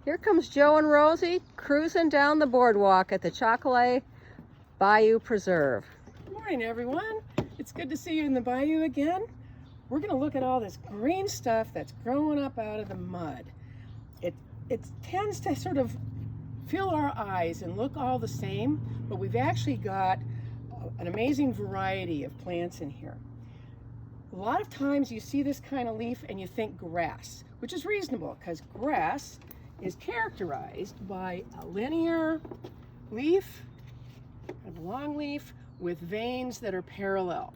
Here comes Joe and Rosie cruising down the boardwalk at the Chocolay Bayou Preserve. Good morning, everyone. It's good to see you in the bayou again. We're going to look at all this green stuff that's growing up out of the mud. It tends to sort of fill our eyes and look all the same, but we've actually got an amazing variety of plants in here. A lot of times you see this kind of leaf and you think grass, which is reasonable because grass is characterized by a linear leaf, kind of a long leaf with veins that are parallel.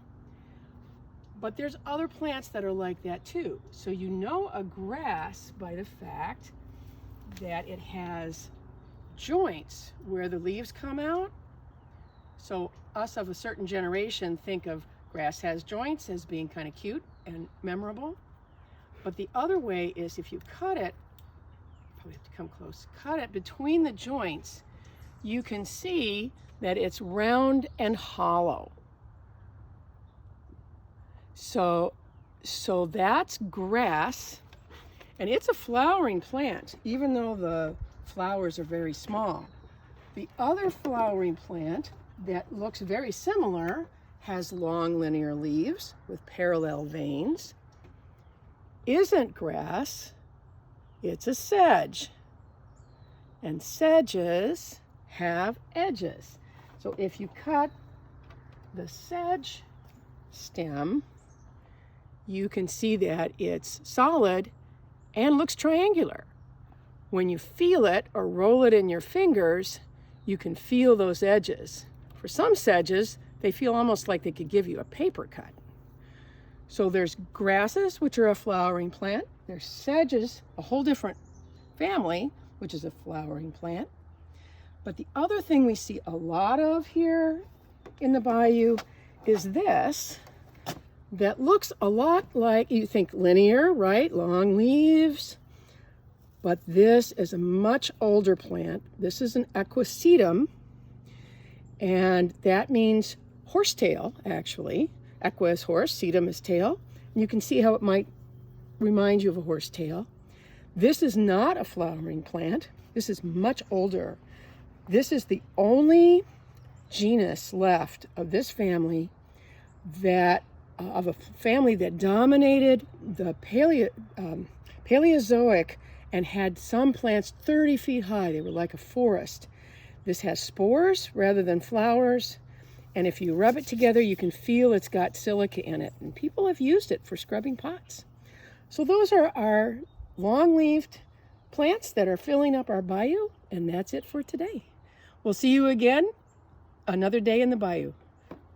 But there's other plants that are like that too. So you know a grass by the fact that it has joints where the leaves come out. So us of a certain generation think of grass has joints as being kind of cute and memorable. But the other way is if you cut it, probably have to come close, cut it between the joints, you can see that it's round and hollow. So that's grass, and it's a flowering plant, even though the flowers are very small. The other flowering plant that looks very similar has long linear leaves with parallel veins. Isn't grass, it's a sedge. And sedges have edges. So if you cut the sedge stem, you can see that it's solid and looks triangular. When you feel it or roll it in your fingers, you can feel those edges. For some sedges, they feel almost like they could give you a paper cut. So there's grasses, which are a flowering plant. There's sedges, a whole different family, which is a flowering plant. But the other thing we see a lot of here in the bayou is this, that looks a lot like, you think linear, right? Long leaves. But this is a much older plant. This is an equisetum, and that means horsetail, actually. Equa is horse, sedum is tail. And you can see how it might remind you of a horsetail. This is not a flowering plant. This is much older. This is the only genus left of this family that of a family that dominated the Paleozoic and had some plants 30 feet high. They were like a forest. This has spores rather than flowers, and if you rub it together, you can feel it's got silica in it, and people have used it for scrubbing pots. So those are our long-leaved plants that are filling up our bayou, and that's it for today. We'll see you again another day in the bayou.